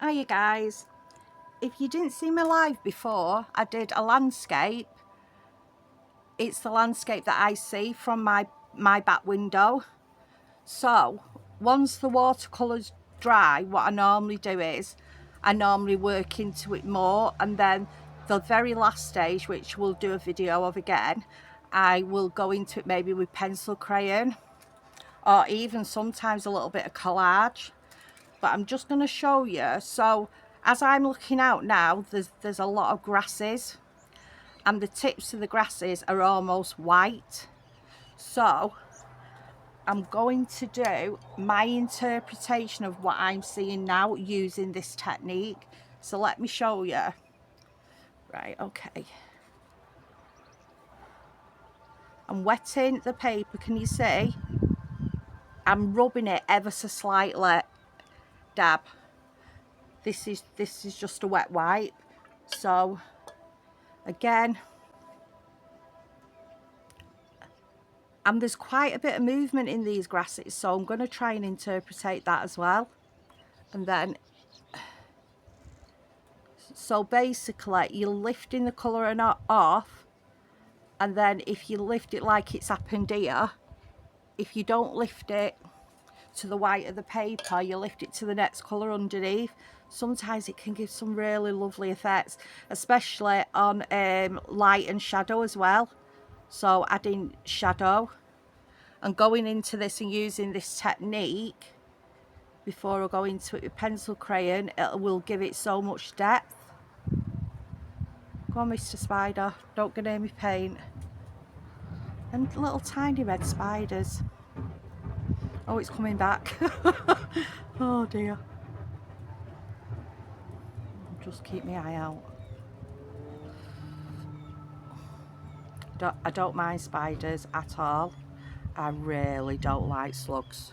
Hiya guys, if you didn't see me live before, I did a landscape. It's the landscape that I see from my back window. So once the watercolours dry, what I normally do is I normally work into it more, and then the very last stage, which we'll do a video of again, I will go into it maybe with pencil crayon or even sometimes a little bit of collage. But I'm just going to show you. So as I'm looking out now, there's a lot of grasses, and the tips of the grasses are almost white. So I'm going to do my interpretation of what I'm seeing now using this technique. So let me show you. Right, okay. I'm wetting the paper, can you see? I'm rubbing it ever so slightly. Dab. This is just a wet wipe. So again, and there's quite a bit of movement in these grasses, so I'm going to try and interpret that as well. And then, so basically you're lifting the colour off, and then if you lift it like it's happened here, if you don't lift it to the white of the paper, you lift it to the next colour underneath, sometimes it can give some really lovely effects, especially on light and shadow as well. So adding shadow and going into this and using this technique before I go into it with pencil crayon, it will give it so much depth. Go on, Mr. Spider, don't get near me paint. And little tiny red spiders. Oh, it's coming back. Oh dear. Just keep my eye out. I don't mind spiders at all. I really don't like slugs,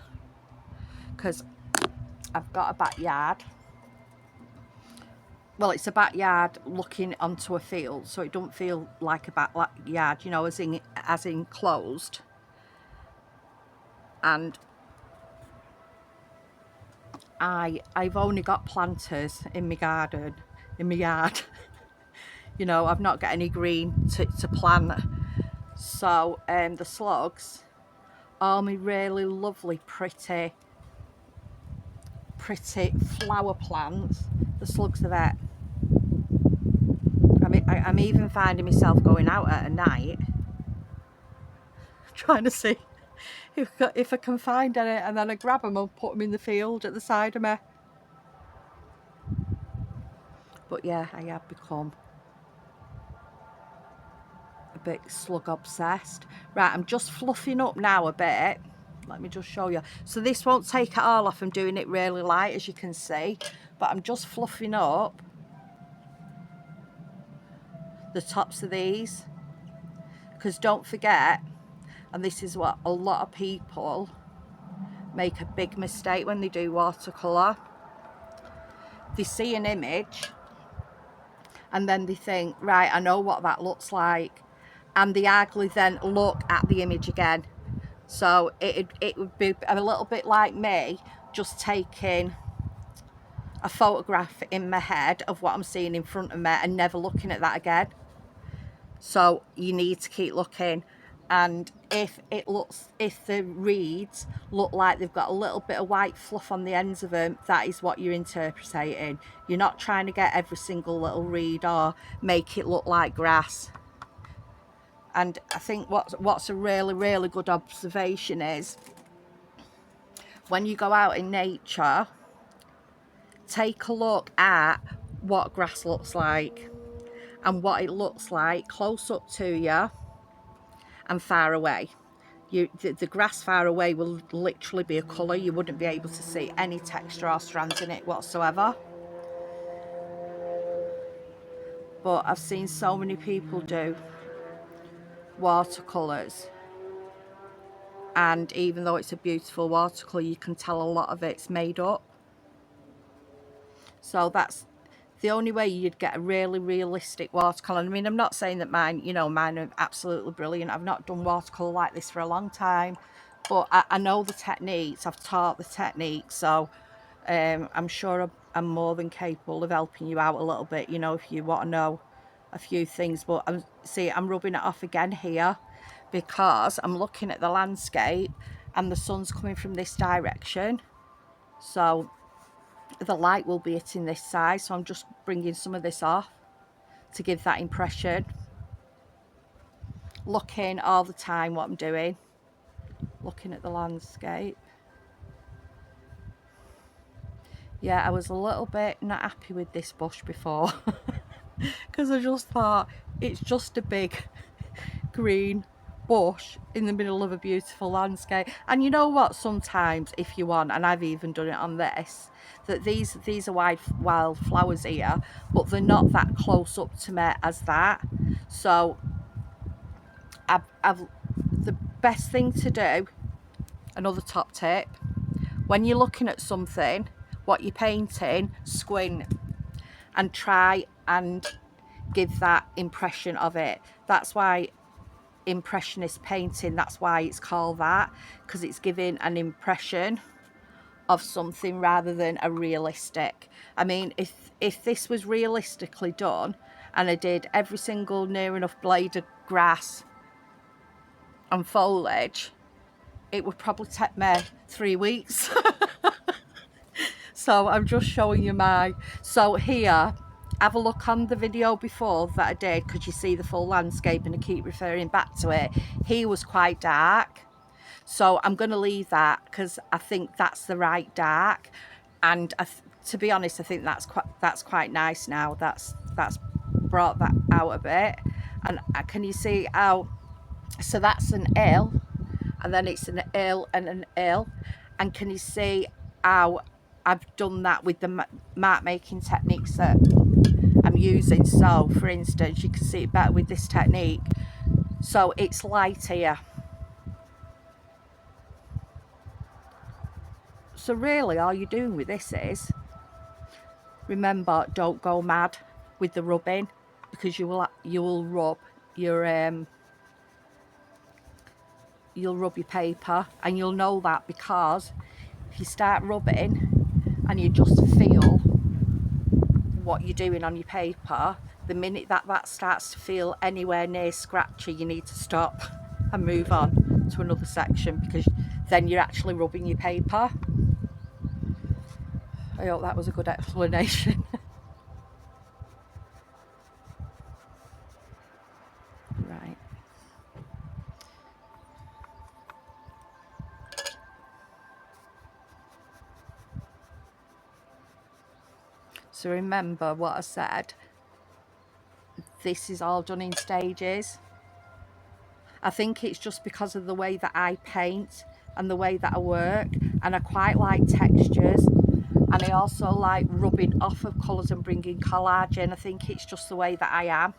because I've got a backyard. Well, it's a backyard looking onto a field, so it don't feel like a backyard, you know, as in closed. And I've only got planters in my garden, in my yard. You know, I've not got any green to plant. So the slugs are my really lovely, pretty flower plants. The slugs are there. I mean, I'm even finding myself going out at night trying to see if I can find any, and then I grab them and put them in the field at the side of me. But yeah, I have become a bit slug obsessed. Right, I'm just fluffing up now a bit. Let me just show you. So this won't take it all off. I'm doing it really light, as you can see, but I'm just fluffing up the tops of these, because don't forget, and this is what a lot of people make a big mistake when they do watercolour. They see an image and then they think, right, I know what that looks like, and they hardly then look at the image again. So it would be a little bit like me just taking a photograph in my head of what I'm seeing in front of me and never looking at that again. So you need to keep looking, and if the reeds look like they've got a little bit of white fluff on the ends of them, that is what you're interpreting. You're not trying to get every single little reed or make it look like grass. And I think what's a really good observation is, when you go out in nature, take a look at what grass looks like and what it looks like close up to you and far away. The grass far away will literally be a colour. You wouldn't be able to see any texture or strands in it whatsoever. But I've seen so many people do watercolours, and even though it's a beautiful watercolour, you can tell a lot of it's made up. So that's the only way you'd get a really realistic watercolour. I mean, I'm not saying that mine, you know, mine are absolutely brilliant. I've not done watercolour like this for a long time, but I know the techniques. I've taught the technique, so I'm sure I'm more than capable of helping you out a little bit, you know, if you want to know a few things. But I'm rubbing it off again here because I'm looking at the landscape and the sun's coming from this direction, so the light will be hitting this side. So I'm just bringing some of this off to give that impression. Looking all the time what I'm doing, looking at the landscape. Yeah, I was a little bit not happy with this bush before because I just thought it's just a big green bush in the middle of a beautiful landscape. And you know what, sometimes if you want, and I've even done it on this, that these are wild flowers here, but they're not that close up to me as that. So the best thing to do, another top tip, when you're looking at something, what you're painting, squint and try and give that impression of it. That's why impressionist painting, that's why it's called that, because it's giving an impression of something rather than a realistic. I mean, if this was realistically done and I did every single near enough blade of grass and foliage, it would probably take me 3 weeks. So I'm just showing you so here, have a look on the video before that I did, because you see the full landscape and I keep referring back to it. He was quite dark, so I'm going to leave that because I think that's the right dark. And to be honest, I think that's quite nice now. That's brought that out a bit. And can you see how, so that's an L, and then it's an L and an L. And can you see how I've done that with the mark making techniques that I'm using? So for instance, you can see it better with this technique. So it's light here. So really all you're doing with this is, remember, don't go mad with the rubbing, because you will rub your paper, and you'll know that because if you start rubbing and you just feel what you're doing on your paper, the minute that starts to feel anywhere near scratchy, you need to stop and move on to another section, because then you're actually rubbing your paper. I hope that was a good explanation. Right. So remember what I said, this is all done in stages. I think it's just because of the way that I paint and the way that I work, and I quite like textures, and I also like rubbing off of colours and bringing collage in. I think it's just the way that I am.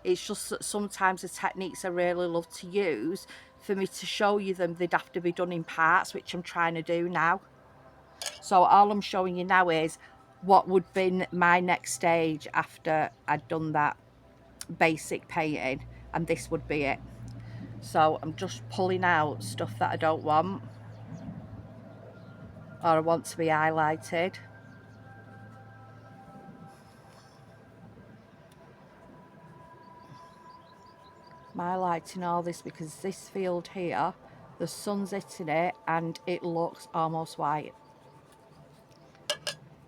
It's just that sometimes the techniques I really love to use, for me to show you them, they'd have to be done in parts, which I'm trying to do now. So all I'm showing you now is what would be my next stage after I'd done that basic painting, and this would be it. So I'm just pulling out stuff that I don't want, or I want to be highlighted. I'm highlighting all this because this field here, the sun's hitting it and it looks almost white.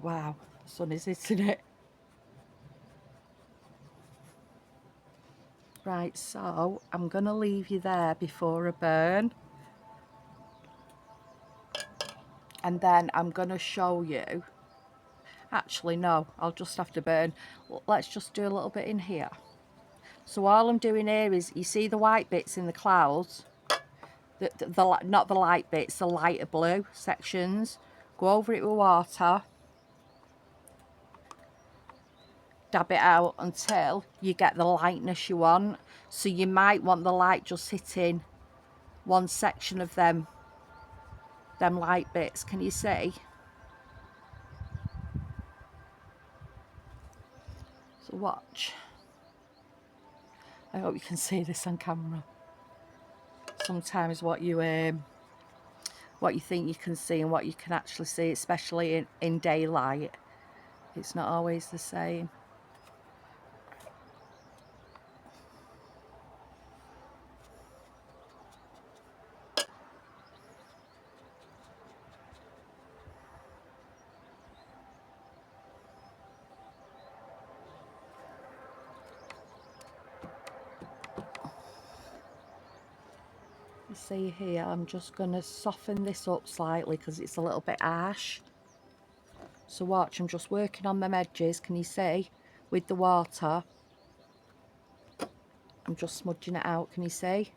Wow, the sun is hitting it. Right, so I'm going to leave you there before I burn. And then I'm going to show you. Actually, no, I'll just have to burn. Let's just do a little bit in here. So all I'm doing here is, you see the white bits in the clouds? Not the light bits, the lighter blue sections. Go over it with water. Dab it out until you get the lightness you want. So you might want the light just hitting one section of them light bits. Can you see? So watch. I hope you can see this on camera. Sometimes what you think you can see and what you can actually see, especially in daylight, It's not always the same. You see here, I'm just going to soften this up slightly because it's a little bit harsh. So watch, I'm just working on them edges, can you see? With the water. I'm just smudging it out, can you see?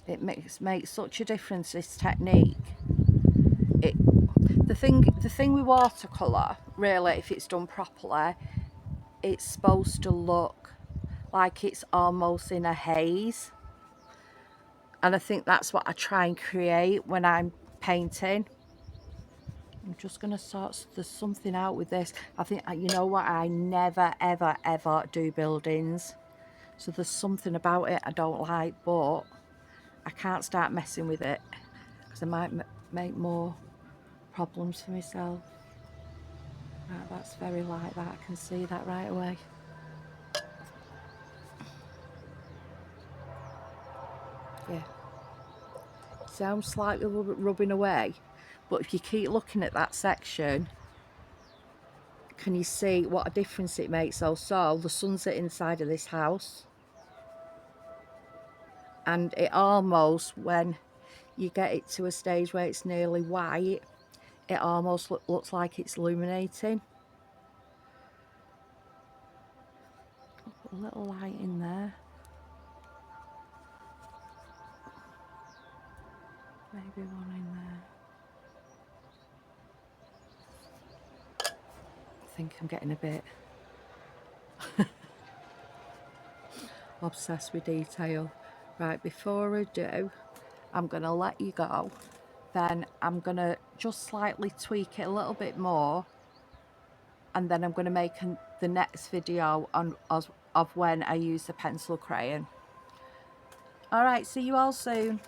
It makes such a difference, this technique. The thing with watercolour, really, if it's done properly, it's supposed to look like it's almost in a haze. And I think that's what I try and create when I'm painting. I'm just going to sort there's something out with this. I think, you know what, I never, ever, ever do buildings. So there's something about it I don't like, but I can't start messing with it because I might make more problems for myself. Right, that's very light, that I can see that right away. Yeah. See, I'm slightly rubbing away, but if you keep looking at that section, can you see what a difference it makes? Also, the sun's inside of this house, and it almost, when you get it to a stage where it's nearly white, it almost looks like it's illuminating. Put a little light in there. Maybe one in there. I think I'm getting a bit obsessed with detail. Right, before I do, I'm going to let you go. Then I'm going to just slightly tweak it a little bit more. And then I'm going to make the next video of when I use the pencil crayon. Alright, see you all soon.